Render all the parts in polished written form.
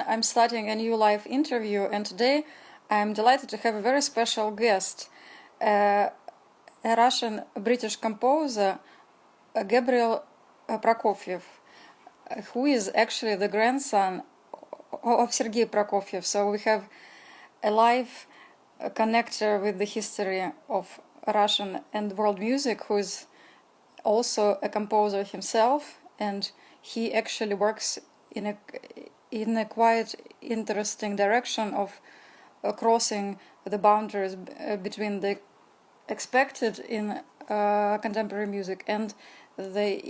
I'm starting a new live interview, and today I'm delighted to have a very special guest, a Russian British composer, Gabriel Prokofiev, who is actually the grandson of Sergei Prokofiev. So we have a live connector with the history of Russian and world music, who is also a composer himself, and he actually works in a quite interesting direction of crossing the boundaries between the expected in contemporary music and the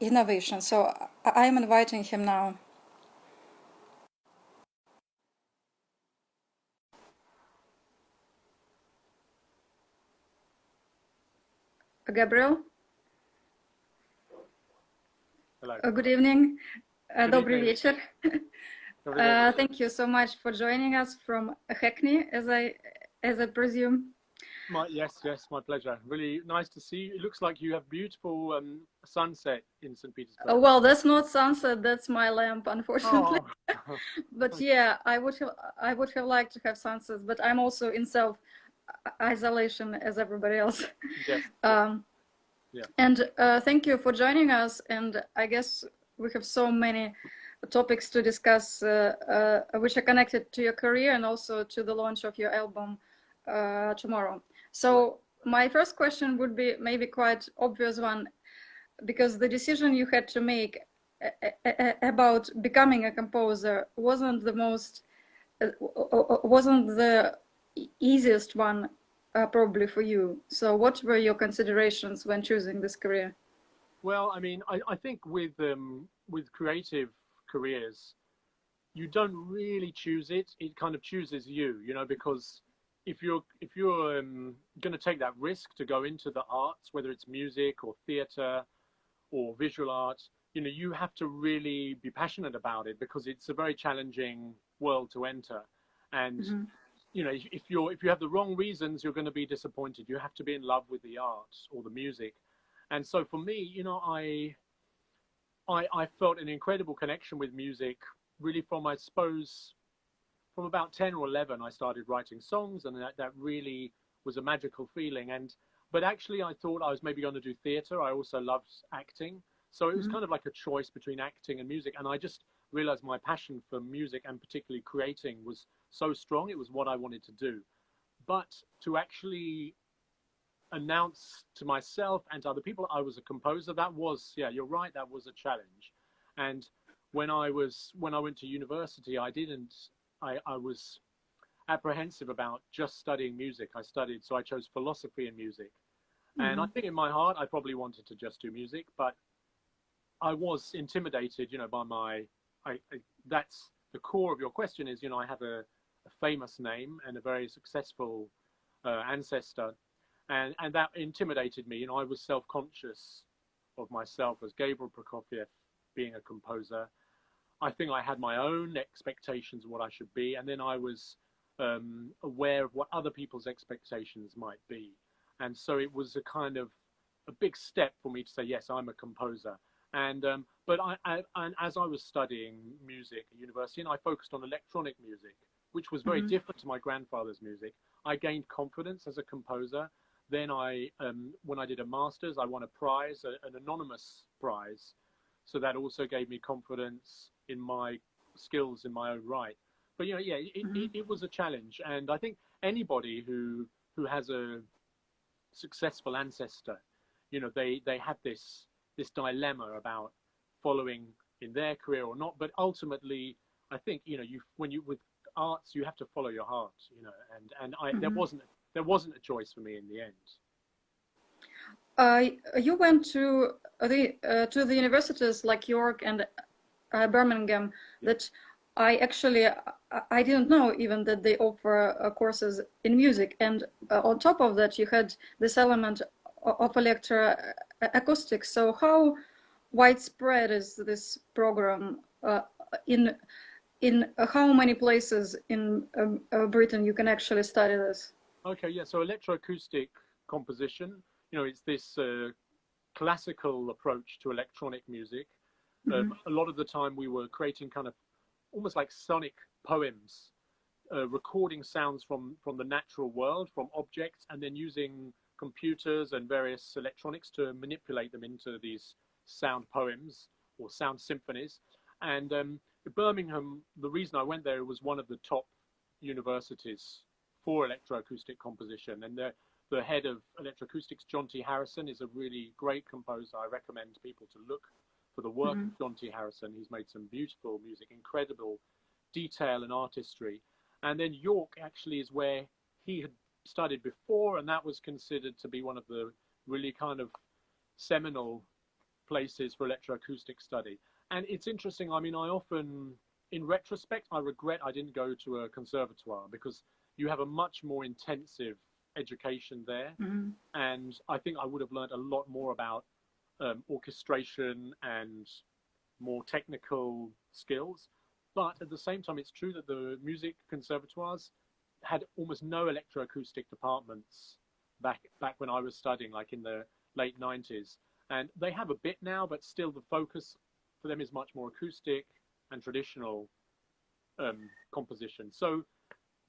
innovation. So I'm inviting him now. Gabriel? Hello. Good evening. Добрый evening. вечер. Thank you so much for joining us from Hackney, as I presume. Yes, my pleasure. Really nice to see you. It looks like you have beautiful sunset in St. Petersburg. Well, that's not sunset. That's my lamp, unfortunately. Oh. But yeah, I would have liked to have sunsets. But I'm also in self isolation as everybody else. Yes. Yeah. And thank you for joining us. And I guess we have so many topics to discuss, which are connected to your career and also to the launch of your album tomorrow. So my first question would be maybe quite obvious one, because the decision you had to make about becoming a composer wasn't the easiest one probably for you. So what were your considerations when choosing this career? Well, I mean, I think with creative careers, you don't really choose it. It kind of chooses you, because if you're going to take that risk to go into the arts, whether it's music or theater or visual arts, you have to really be passionate about it, because it's a very challenging world to enter. And if you have the wrong reasons, you're going to be disappointed. You have to be in love with the arts or the music. And so for me, I felt an incredible connection with music really from, I suppose, from about 10 or 11, I started writing songs, and that really was a magical feeling. But actually, I thought I was maybe going to do theater. I also loved acting. So it was kind of like a choice between acting and music. And I just realized my passion for music, and particularly creating, was so strong. It was what I wanted to do. But to actually announce to myself and to other people I was a composer, that was, yeah, you're right, that was a challenge. And when I went to university, I was apprehensive about just studying music. So I chose philosophy and music. And I think in my heart, I probably wanted to just do music, but I was intimidated, by that's the core of your question is, I have a famous name and a very successful ancestor. And that intimidated me. I was self-conscious of myself as Gabriel Prokofiev being a composer. I think I had my own expectations of what I should be. And then I was aware of what other people's expectations might be. And so it was a big step for me to say, yes, I'm a composer. And but and as I was studying music at university, and I focused on electronic music, which was very different to my grandfather's music, I gained confidence as a composer. Then when I did a master's, I won a prize, an anonymous prize. So that also gave me confidence in my skills in my own right. But it was a challenge. And I think anybody who has a successful ancestor, they have this dilemma about following in their career or not. But ultimately, I think, with arts, you have to follow your heart, there wasn't a choice for me in the end. You went to the universities like York and Birmingham. That I didn't know even that they offer courses in music. And on top of that, you had this element of electroacoustics. So how widespread is this program in how many places in Britain you can actually study this? Okay, yeah. So electroacoustic composition, it's this classical approach to electronic music. A lot of the time we were creating kind of almost like sonic poems, recording sounds from the natural world, from objects, and then using computers and various electronics to manipulate them into these sound poems or sound symphonies. And Birmingham, the reason I went there, was one of the top universities for electroacoustic composition. And the head of electroacoustics, John T. Harrison, is a really great composer. I recommend people to look for the work of John T. Harrison. He's made some beautiful music, incredible detail and artistry. And then York actually is where he had studied before, and that was considered to be one of the really kind of seminal places for electroacoustic study. And it's interesting, I mean, I often, in retrospect, I regret I didn't go to a conservatoire, because you have a much more intensive education there. And I think I would have learned a lot more about orchestration and more technical skills. But at the same time, it's true that the music conservatoires had almost no electroacoustic departments back when I was studying, like in the late 90s. And they have a bit now, but still the focus for them is much more acoustic and traditional composition. So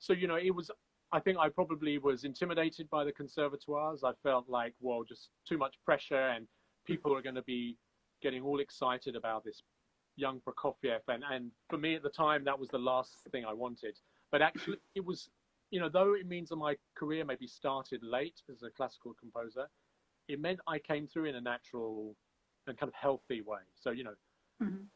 you know, it was, I think I probably was intimidated by the conservatoires. I felt like, well, just too much pressure, and people are going to be getting all excited about this young Prokofiev. And for me at the time, that was the last thing I wanted. But actually, it was, you know, though it means that my career maybe started late as a classical composer, it meant I came through in a natural and kind of healthy way. So, you know,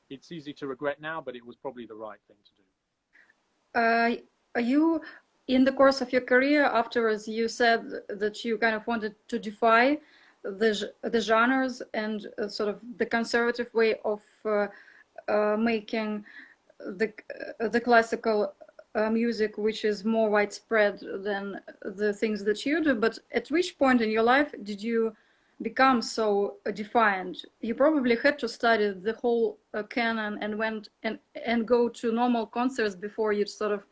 it's easy to regret now, but it was probably the right thing to do. Are you, in the course of your career afterwards, you said that you kind of wanted to defy the genres and sort of the conservative way of making the classical music, which is more widespread than the things that you do. But at which point in your life did you become so defiant? You probably had to study the whole canon and went and go to normal concerts before you sort of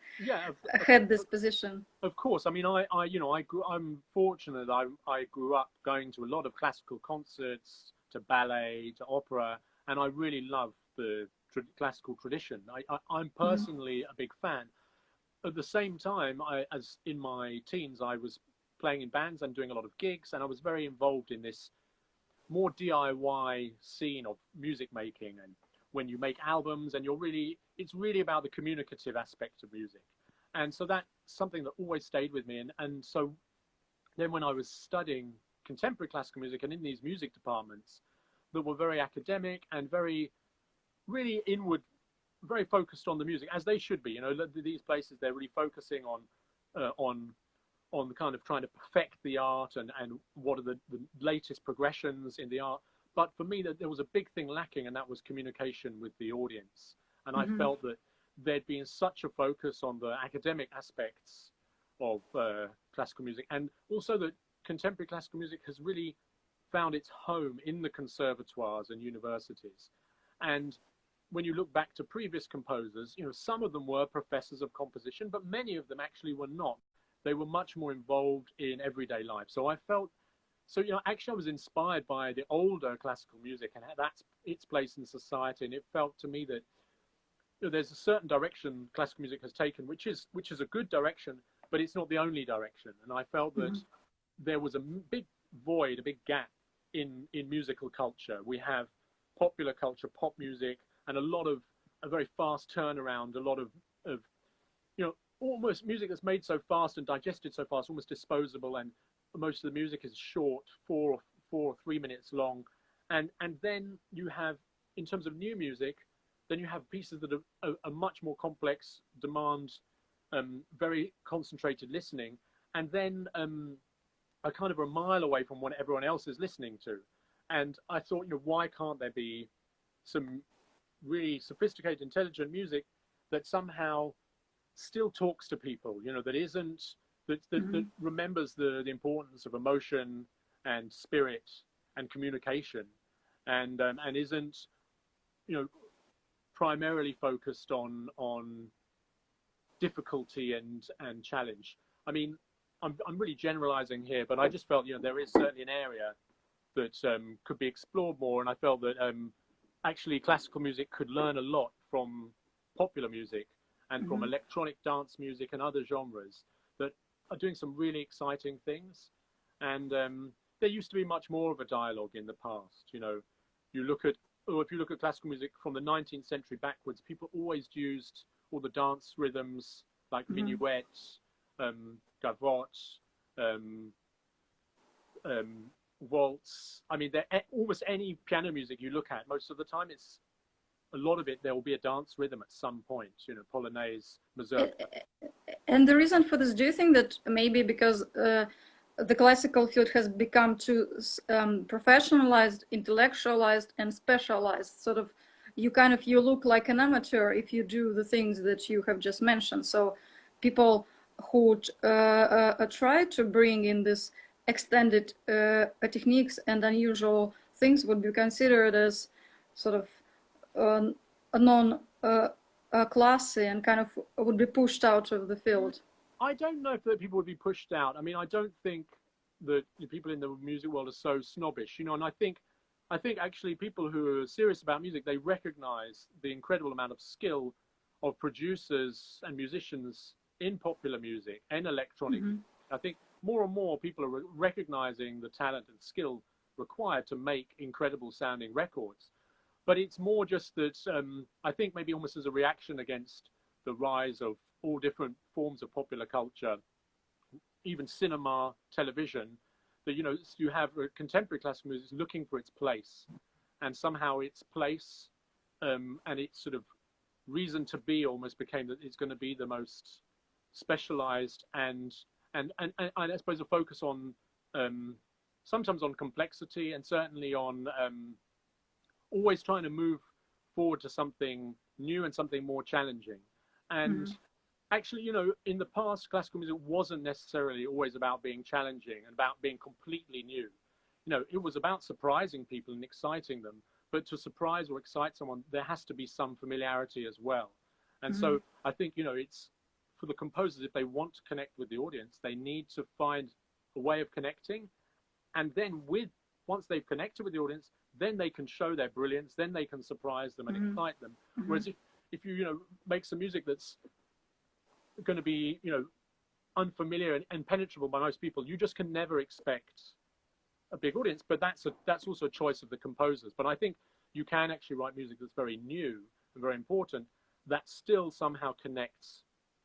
had this position. Of course. I mean, I'm fortunate. I grew up going to a lot of classical concerts, to ballet, to opera, and I really love the classical tradition. I'm personally a big fan. At the same time, as in my teens, I was playing in bands and doing a lot of gigs, and I was very involved in this more DIY scene of music making. And when you make albums, and it's really about the communicative aspect of music. And so that's something that always stayed with me. And so then when I was studying contemporary classical music and in these music departments that were very academic and very, really inward, very focused on the music, as they should be, you know, these places, they're really focusing on kind of trying to perfect the art and what are the latest progressions in the art. But for me, there was a big thing lacking, and that was communication with the audience. And I felt that there'd been such a focus on the academic aspects of classical music, and also that contemporary classical music has really found its home in the conservatoires and universities. And when you look back to previous composers, you know, some of them were professors of composition, but many of them actually were not. They were much more involved in everyday life. So I felt, so, you know, actually I was inspired by the older classical music and that's its place in society. And it felt to me that, you know, there's a certain direction classical music has taken, which is a good direction, but it's not the only direction. And I felt that there was a big void, a big gap in musical culture. We have popular culture, pop music, and a very fast turnaround, a lot of, you know, almost music that's made so fast and digested so fast, almost disposable, and most of the music is short, 4 or 3 minutes long. And then you have, in terms of new music, then you have pieces that are much more complex, demand very concentrated listening, and then are kind of a mile away from what everyone else is listening to. And I thought, you know, why can't there be some really sophisticated, intelligent music that somehow still talks to people, you know, that remembers the importance of emotion and spirit and communication, and isn't, you know, primarily focused on difficulty and challenge. I mean, I'm really generalizing here, but I just felt, you know, there is certainly an area that could be explored more, and I felt that actually classical music could learn a lot from popular music and from electronic dance music and other genres that are doing some really exciting things. And there used to be much more of a dialogue in the past. You know, you look at, or if you look at classical music from the 19th century backwards, people always used all the dance rhythms like minuets, gavotte, waltz. I mean, almost any piano music you look at, most of the time, it's a lot of it. There will be a dance rhythm at some point. You know, polonaise, mazurka. And the reason for this, do you think that maybe because the classical field has become too professionalized, intellectualized, and specialized? Sort of, you look like an amateur if you do the things that you have just mentioned. So people who try to bring in this extended techniques and unusual things would be considered as sort of a non-classy and kind of would be pushed out of the field. I don't know if that people would be pushed out. I mean, I don't think that the people in the music world are so snobbish, you know, and I think actually people who are serious about music, they recognize the incredible amount of skill of producers and musicians in popular music and electronic. I think more and more people are recognizing the talent and skill required to make incredible sounding records. But it's more just that I think maybe almost as a reaction against the rise of all different forms of popular culture, even cinema, television, that, you know, you have contemporary classical music looking for its place, and somehow its place and its sort of reason to be almost became that it's going to be the most specialized and I suppose a focus on sometimes on complexity and certainly on always trying to move forward to something new and something more challenging. And actually, you know, in the past, classical music wasn't necessarily always about being challenging and about being completely new. You know, it was about surprising people and exciting them. But to surprise or excite someone, there has to be some familiarity as well. And so I think, you know, it's for the composers, if they want to connect with the audience, they need to find a way of connecting. And then once they've connected with the audience, then they can show their brilliance, then they can surprise them and excite them. Whereas if you, you know, make some music that's going to be, you know, unfamiliar and impenetrable by most people, you just can never expect a big audience. But that's also a choice of the composers. But I think you can actually write music that's very new and very important that still somehow connects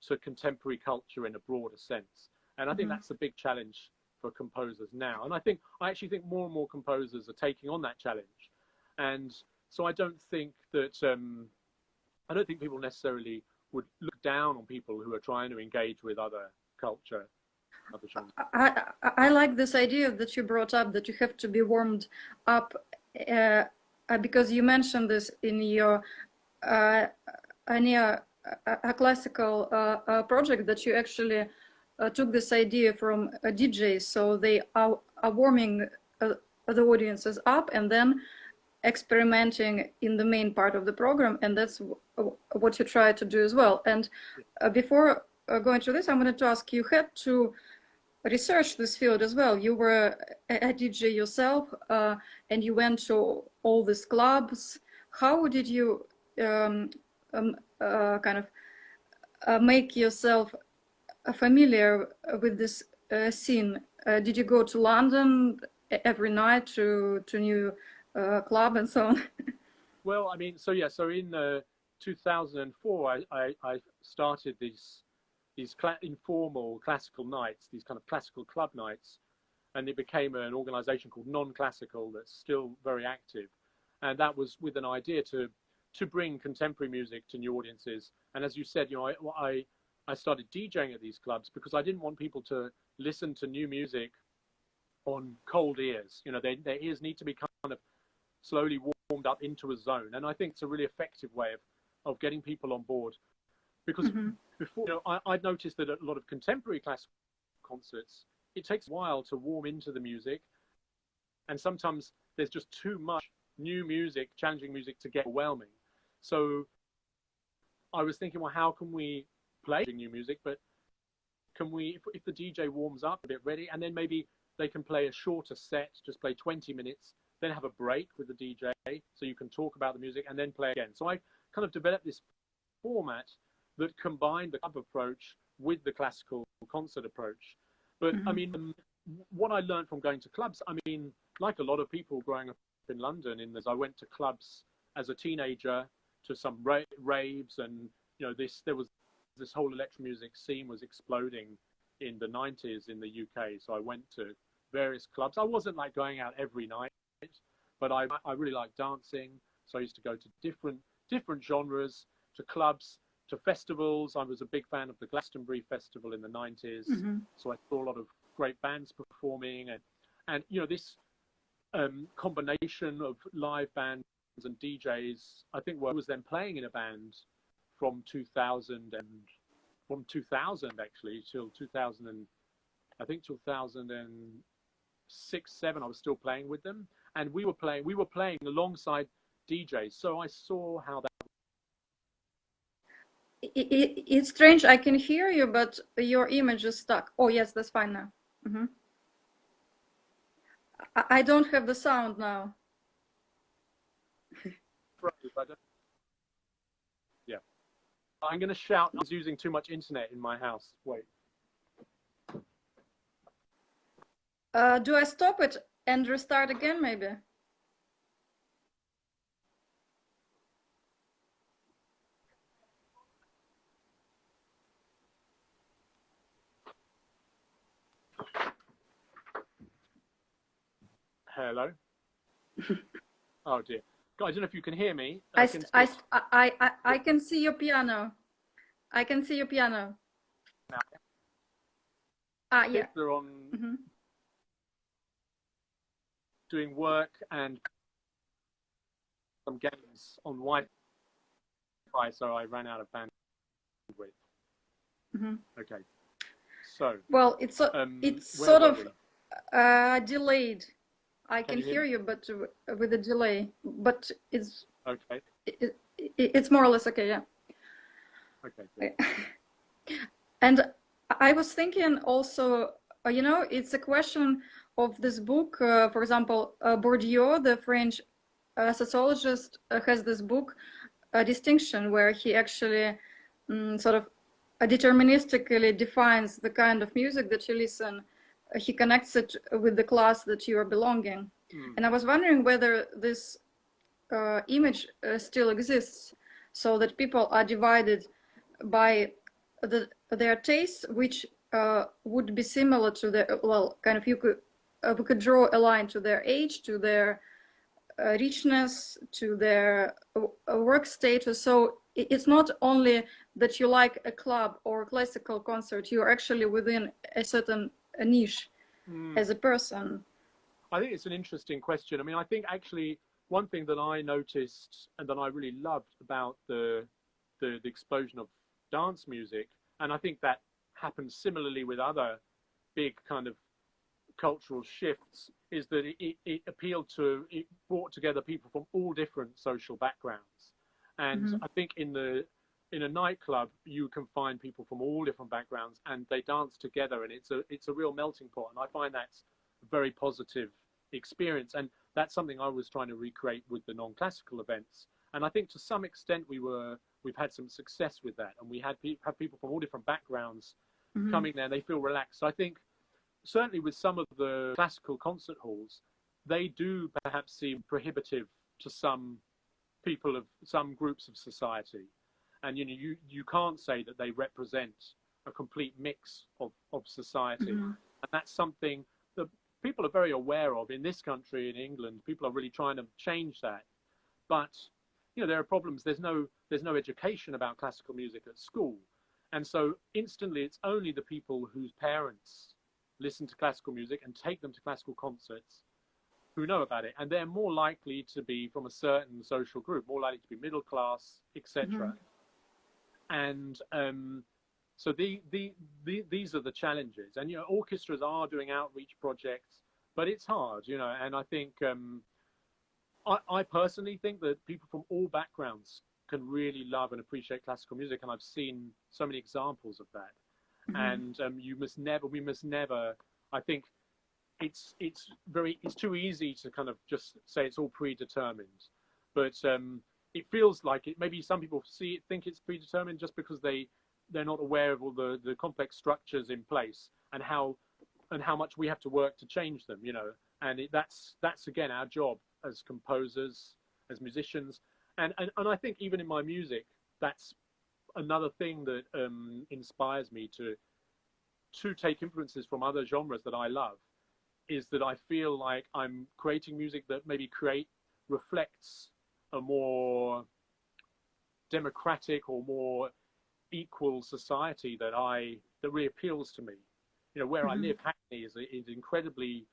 to contemporary culture in a broader sense. And I think that's a big challenge for composers now. And I actually think more and more composers are taking on that challenge. And so I don't think people necessarily would look down on people who are trying to engage with other culture, other genres. I like this idea that you brought up, that you have to be warmed up, because you mentioned this in your a classical project, that you actually took this idea from DJs, so they are warming the audiences up and then experimenting in the main part of the program, and that's what you try to do as well. And before going to this, I wanted to ask, you had to research this field as well. You were a DJ yourself, and you went to all these clubs. How did you make yourself familiar with this scene? Did you go to London every night to new club and so on? Well, I mean, so in 2004, I started these informal classical nights, these kind of classical club nights, and it became an organization called Non-Classical that's still very active. And that was with an idea to bring contemporary music to new audiences. And as you said, you know, I started DJing at these clubs because I didn't want people to listen to new music on cold ears. You know, their ears need to be kind of slowly warmed up into a zone. And I think it's a really effective way of getting people on board. Because before, you know, I'd noticed that at a lot of contemporary classical concerts, it takes a while to warm into the music. And sometimes there's just too much new music, challenging music, to get overwhelming. So I was thinking, well, how can we play new music, but can we, if the DJ warms up a bit ready, and then maybe they can play a shorter set, just play 20 minutes, then have a break with the DJ so you can talk about the music and then play again. So I kind of developed this format that combined the club approach with the classical concert approach. But I mean, what I learned from going to clubs, I mean, like a lot of people growing up in London, I went to clubs as a teenager, to some raves, and there was this whole electro music scene was exploding in the 90s in the UK. So I went to various clubs. I wasn't like going out every night, but I really liked dancing. So I used to go to different genres, to clubs, to festivals. I was a big fan of the Glastonbury Festival in the 90s. So I saw a lot of great bands performing, and this combination of live bands and DJs, I think I was then playing in a band from 2000 actually till 2000, and I think 2006, 7. I was still playing with them, and we were playing alongside DJs. So I saw how that. It's strange. I can hear you, but your image is stuck. Oh yes, that's fine now. I don't have the sound now. Yeah, I'm gonna shout. I was using too much internet in my house. Wait. Do I stop it and restart again, maybe? Hello. Oh dear. Guys, I don't know if you can hear me. I can see your piano. I can see your piano. Now. Yeah. They're on doing work and some games on Wi-Fi, so I ran out of bandwidth. Okay. So. Well, it's sort of delayed. I can hear you, but with a delay. But it's okay. It's more or less okay. Yeah. Okay. And I was thinking also, it's a question of this book. For example, Bourdieu, the French sociologist, has this book, Distinction, where he actually sort of deterministically defines the kind of music that you listen. He connects it with the class that you are belonging. And I was wondering whether this image still exists, so that people are divided by their tastes, which would be similar to their, kind of, we could draw a line to their age, to their richness, to their work status. So it's not only that you like a club or a classical concert, you're actually within a certain niche as a person. I think it's an interesting question. I mean, I think actually one thing that I noticed and that I really loved about the explosion of dance music, and I think that happens similarly with other big kind of cultural shifts, is that it brought together people from all different social backgrounds. And I think in a nightclub you can find people from all different backgrounds and they dance together, and it's a real melting pot, and I find that's a very positive experience, and that's something I was trying to recreate with the non-classical events. And I think to some extent we've had some success with that, and we have people from all different backgrounds coming there, and they feel relaxed. So I think certainly with some of the classical concert halls, they do perhaps seem prohibitive to some people of some groups of society, and you can't say that they represent a complete mix of society. And that's something that people are very aware of in this country, in England. People are really trying to change that, but there are problems. There's no education about classical music at school, and so instantly it's only the people whose parents listen to classical music and take them to classical concerts who know about it, and they're more likely to be from a certain social group, more likely to be middle class, etc. And so these are the challenges. And orchestras are doing outreach projects, but it's hard, and I think I personally think that people from all backgrounds can really love and appreciate classical music, and I've seen so many examples of that. And we must never. I think it's too easy to kind of just say it's all predetermined, but it feels like it. Maybe some people think it's predetermined just because they're not aware of all the complex structures in place and how much we have to work to change them, and that's again our job as composers, as musicians, and I think even in my music, that's another thing that inspires me to take influences from other genres that I love, is that I feel like I'm creating music that maybe reflects a more democratic or more equal society that really appeals to me. Where I live, Hackney is incredibly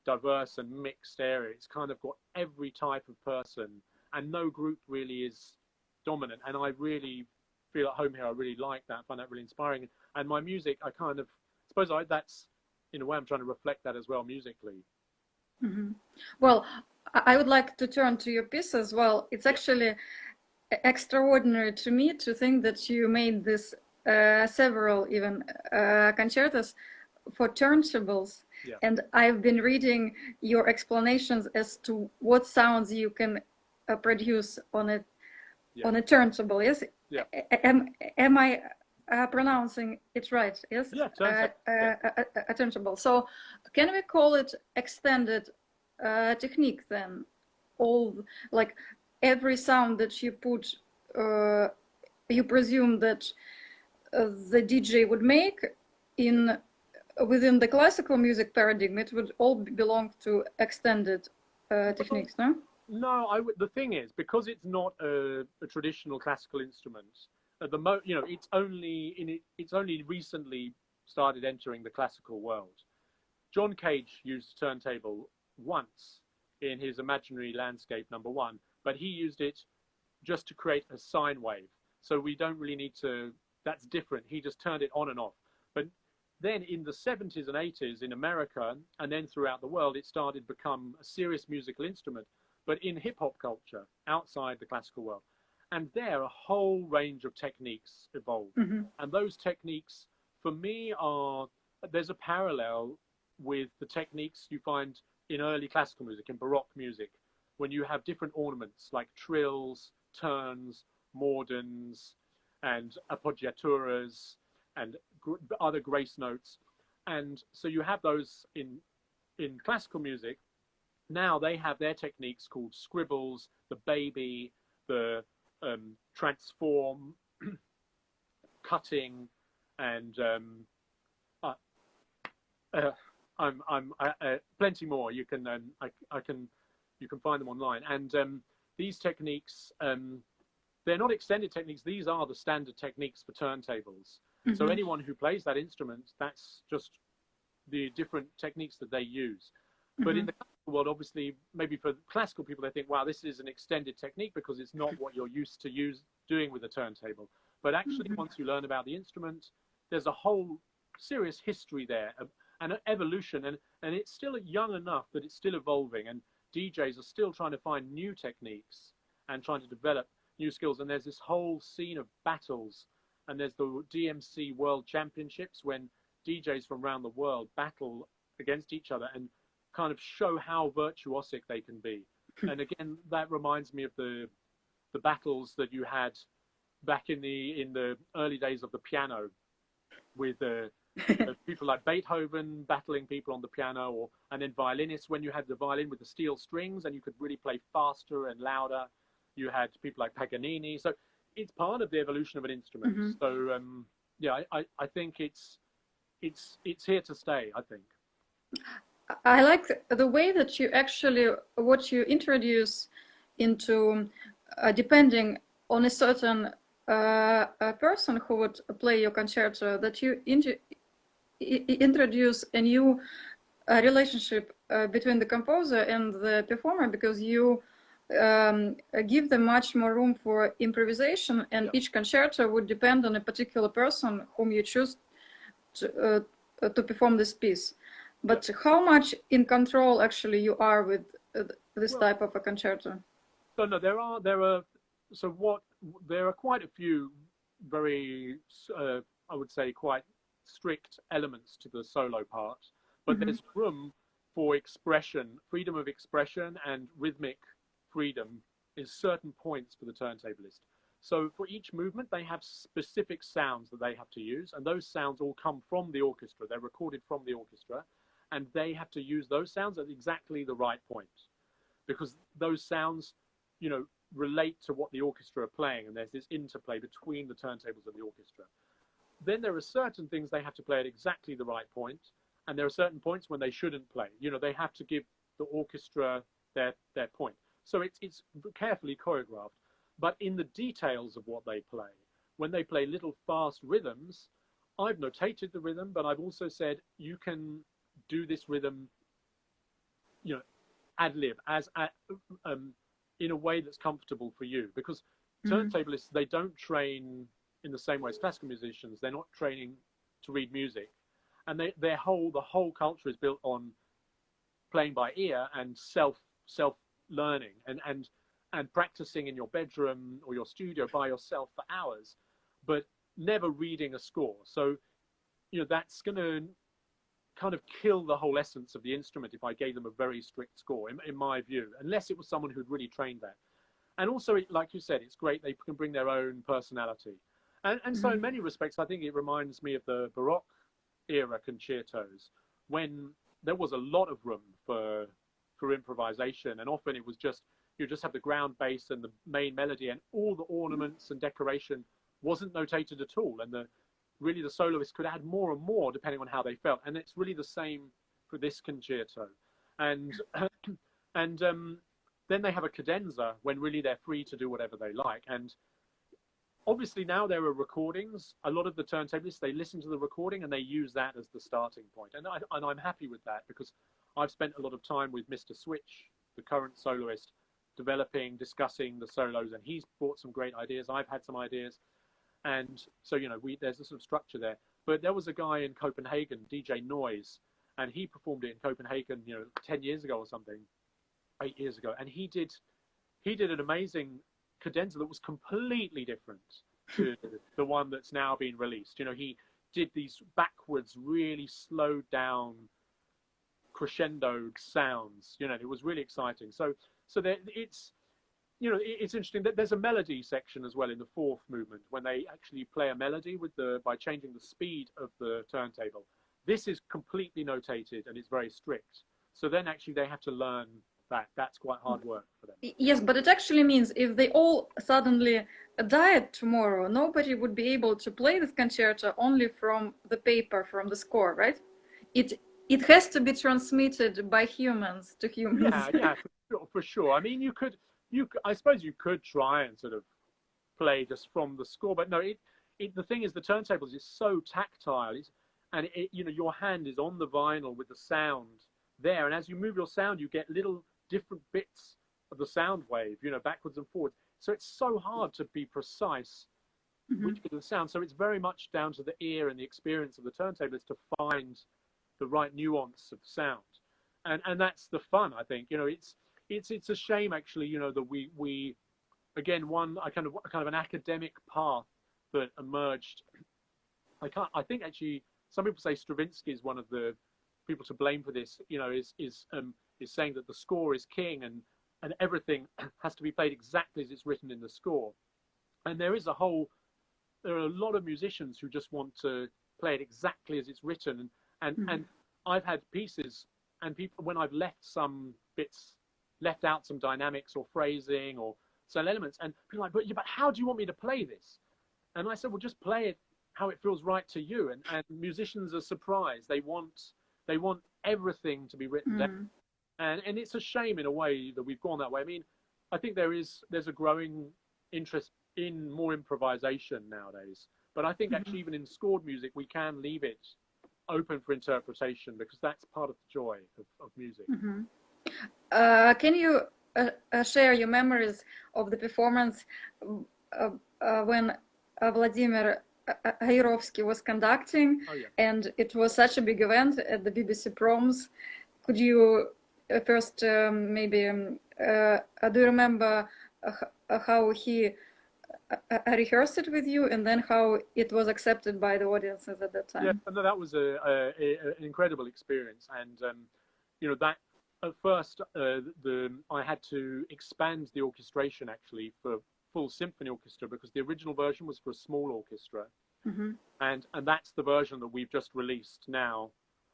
diverse and mixed area. It's kind of got every type of person, and no group really is dominant. And I really feel at home here. I really like that. I find that really inspiring. And my music, I kind of suppose that's in a way I'm trying to reflect that as well musically. Well, I would like to turn to your piece as well. It's actually extraordinary to me to think that you made this several even concertos for turntables. And I've been reading your explanations as to what sounds you can produce on a turntable. Yes. Am I pronouncing it right? Yes. A turntable. So can we call it extended technique then? Like every sound that you put, you presume that the DJ would make within the classical music paradigm, it would all belong to extended techniques, no? No, the thing is, because it's not a traditional classical instrument, it's only recently started entering the classical world. John Cage used turntable once in his Imaginary Landscape #1, but he used it just to create a sine wave. So we don't really need to. That's different. He just turned it on and off. But then in the 70s and 80s in America, and then throughout the world, it started to become a serious musical instrument, but in hip-hop culture, outside the classical world. And there, a whole range of techniques evolved. And those techniques, for me, there's a parallel with the techniques you find in early classical music, in Baroque music, when you have different ornaments like trills, turns, mordens, and appoggiaturas, and other grace notes. And so you have those in classical music. Now they have their techniques called scribbles, the baby, the transform, cutting, and plenty more. You can you can find them online. And these techniques, they're not extended techniques. These are the standard techniques for turntables. So anyone who plays that instrument, that's just the different techniques that they use. But in the classical world, obviously, maybe for classical people, they think, wow, this is an extended technique because it's not what you're used to doing with a turntable. But actually, once you learn about the instrument, there's a whole serious history there and an evolution. And it's still young enough that it's still evolving. And DJs are still trying to find new techniques and trying to develop new skills. And there's this whole scene of battles. And there's the DMC World Championships when DJs from around the world battle against each other and kind of show how virtuosic they can be. And again, that reminds me of the battles that you had back in the early days of the piano, with people like Beethoven battling people on the piano, and then violinists, when you had the violin with the steel strings and you could really play faster and louder. You had people like Paganini. So it's part of the evolution of an instrument. So I think it's here to stay, I think. I like the way that what you introduce into, depending on a certain person who would play your concerto, that you introduce a new relationship between the composer and the performer, because you give them much more room for improvisation, and each concerto would depend on a particular person whom you choose to perform this piece. But how much in control actually you are with this type of a concerto? So no, there are quite a few very I would say quite strict elements to the solo part, but there's room for expression, freedom of expression, and rhythmic freedom is certain points for the turntablist. So for each movement, they have specific sounds that they have to use, and those sounds all come from the orchestra. They're recorded from the orchestra, and they have to use those sounds at exactly the right point, because those sounds, relate to what the orchestra are playing, and there's this interplay between the turntables and the orchestra. Then there are certain things they have to play at exactly the right point, and there are certain points when they shouldn't play. They have to give the orchestra their point. So it's carefully choreographed. But in the details of what they play, when they play little fast rhythms, I've notated the rhythm, but I've also said you can do this rhythm, ad lib, in a way that's comfortable for you. Because turntablists, they don't train in the same way as classical musicians. They're not training to read music, and the whole culture is built on playing by ear and self learning and practicing in your bedroom or your studio by yourself for hours, but never reading a score. So, that's going to kind of kill the whole essence of the instrument if I gave them a very strict score, in my view, unless it was someone who'd really trained that. And also, like you said, it's great they can bring their own personality. And so in many respects, I think it reminds me of the Baroque era concertos, when there was a lot of room for improvisation, and often it was just, you just have the ground bass and the main melody, and all the ornaments and decoration wasn't notated at all. And really the soloist could add more and more depending on how they felt. And it's really the same for this concerto. And then they have a cadenza when really they're free to do whatever they like. And obviously now there are recordings. A lot of the turntablists, they listen to the recording and they use that as the starting point. And I'm happy with that, because I've spent a lot of time with Mr. Switch, the current soloist, developing, discussing the solos, and he's brought some great ideas. I've had some ideas, and so there's a sort of structure there. But there was a guy in Copenhagen, DJ Noise, and he performed it in Copenhagen 10 years ago or something, 8 years ago, and he did an amazing cadenza that was completely different to the one that's now been released. He did these backwards, really slowed down, crescendoed sounds. It was really exciting. So it's interesting that there's a melody section as well in the fourth movement, when they actually play a melody by changing the speed of the turntable. This is completely notated and it's very strict. So then actually they have to learn that. That's quite hard work for them. Yes, but it actually means if they all suddenly died tomorrow, nobody would be able to play this concerto only from the paper, from the score, right? It has to be transmitted by humans to humans. Yeah, for sure. I mean, I suppose you could try and sort of play just from the score, but no. The thing is, the turntables is so tactile, your hand is on the vinyl with the sound there, and as you move your sound, you get little different bits of the sound wave, backwards and forwards. So it's so hard to be precise which bit of the sound. So it's very much down to the ear and the experience of the turntablist to find the right nuance of sound, and that's the fun. I think it's a shame actually that we again a kind of an academic path that emerged. I think actually some people say Stravinsky is one of the people to blame for this. Is saying that the score is king and everything has to be played exactly as it's written in the score. And there are a lot of musicians who just want to play it exactly as it's written. And I've had pieces and people, when I've left some bits, left out some dynamics or phrasing or some elements, and people are like, but how do you want me to play this? And I said, well, just play it how it feels right to you. And musicians are surprised. They want everything to be written down. And it's a shame in a way that we've gone that way. I mean, I think there's a growing interest in more improvisation nowadays. But I think actually even in scored music, we can leave it open for interpretation, because that's part of the joy of music. Can you share your memories of the performance when Vladimir Airovsky was conducting? Oh, yeah. And it was such a big event at the BBC Proms. Could you first maybe do you remember how he rehearsed it with you, and then how it was accepted by the audiences at that time? Yeah, no, that was an incredible experience, and that at first, I had to expand the orchestration actually for full symphony orchestra, because the original version was for a small orchestra, and that's the version that we've just released now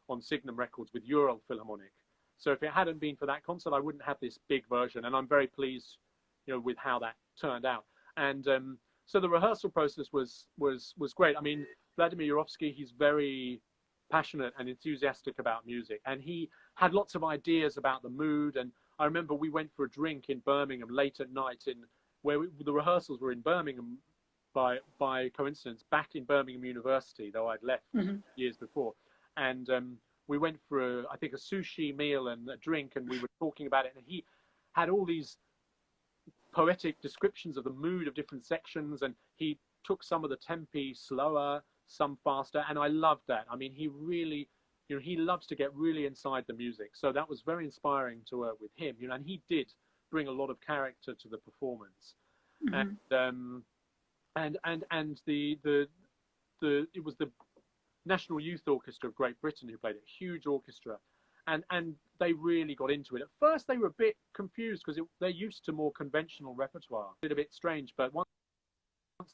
on Signum Records with Ural Philharmonic. So if it hadn't been for that concert, I wouldn't have this big version, and I'm very pleased, with how that turned out. And so the rehearsal process was great. I mean, Vladimir Yurovsky, he's very passionate and enthusiastic about music, and he had lots of ideas about the mood. And I remember we went for a drink in Birmingham late at night, the rehearsals were in Birmingham by coincidence, back in Birmingham University, though I'd left years before. And we went for I think a sushi meal and a drink, and we were talking about it, and he had all these poetic descriptions of the mood of different sections, and he took some of the tempi slower, some faster, and I loved that. I mean, he really, he loves to get really inside the music, so that was very inspiring to work with him. And he did bring a lot of character to the performance, and it was the National Youth Orchestra of Great Britain who played it, a huge orchestra, and they really got into it. At first, they were a bit confused because they're used to more conventional repertoire. It's a bit strange, but once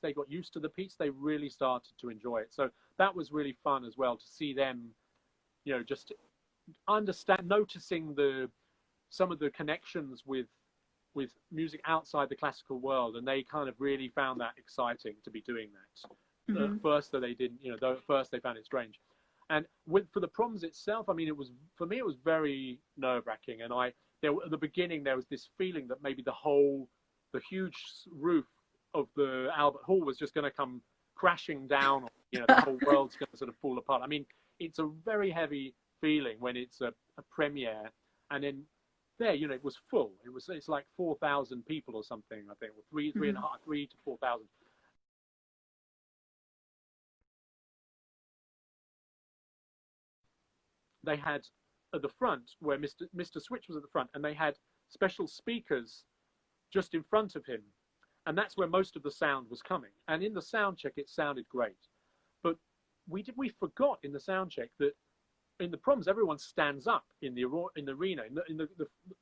they got used to the piece, they really started to enjoy it. So that was really fun as well, to see them, just noticing some of the connections with music outside the classical world, and they kind of really found that exciting to be doing that. At first, though they didn't, though at first they found it strange. And for the proms itself, I mean, for me it was very nerve-wracking, and at the beginning there was this feeling that maybe the huge roof of the Albert Hall was just going to come crashing down, the whole world's going to sort of fall apart. I mean, it's a very heavy feeling when it's a premiere, and then there, it was full. It's like 4,000 people or something, I think, or 3 to 4,000. They had at the front, where Mr. Switch was at the front, and they had special speakers just in front of him, and that's where most of the sound was coming. And in the sound check, it sounded great, but we forgot in the sound check that in the proms, everyone stands up in the arena.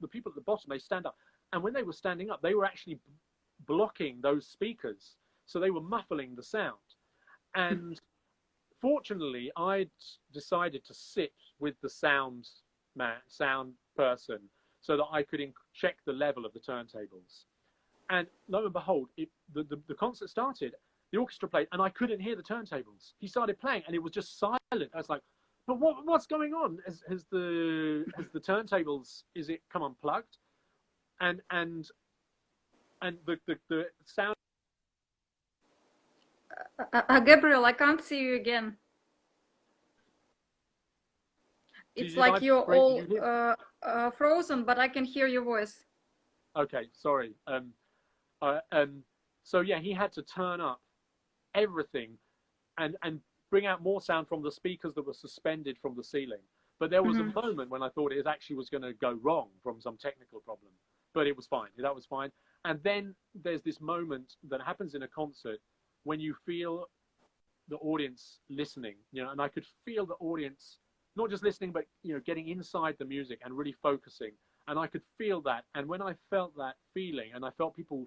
The people at the bottom, they stand up, and when they were standing up, they were actually blocking those speakers, so they were muffling the sound. And fortunately, I'd decided to sit with the sound person so that I could check the level of the turntables. And lo and behold, the concert started, the orchestra played, and I couldn't hear the turntables. He started playing, and it was just silent. I was like, but what's going on? Has the turntables, is it come unplugged? And the sound. Gabriel, I can't see you again. It's like you're all frozen, but I can hear your voice. Okay, sorry. So yeah, he had to turn up everything and bring out more sound from the speakers that were suspended from the ceiling. But there was a moment when I thought it actually was going to go wrong from some technical problem, but it was fine. That was fine. And then there's this moment that happens in a concert when you feel the audience listening, and I could feel the audience not just listening, but getting inside the music and really focusing. And I could feel that. And when I felt that feeling, and I felt people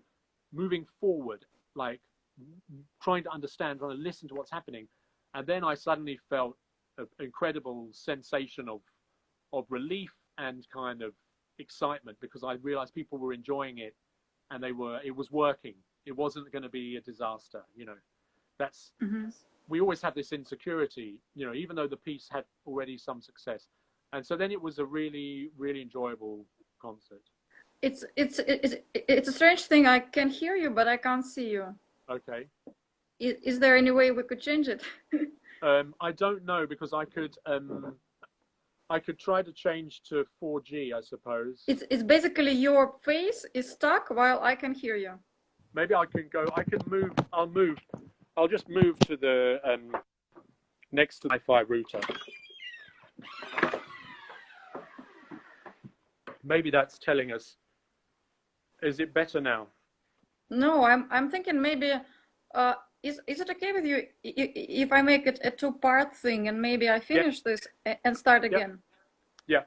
moving forward, like trying to understand, trying to listen to what's happening, and then I suddenly felt an incredible sensation of relief and kind of excitement, because I realized people were enjoying it, and it was working. It wasn't going to be a disaster. That's we always have this insecurity, even though the piece had already some success. And so then it was a really, really enjoyable concert. It's a strange thing. I can hear you, but I can't see you. Okay. Is there any way we could change it? I don't know, because I could try to change to 4G, I suppose. It's basically your face is stuck while I can hear you. Maybe I can move. I'll just move to the next to the Wi-Fi router. Maybe that's telling us. Is it better now? No, I'm thinking maybe. Is it okay with you if I make it a two-part thing, and maybe I finish this and start again? Yeah,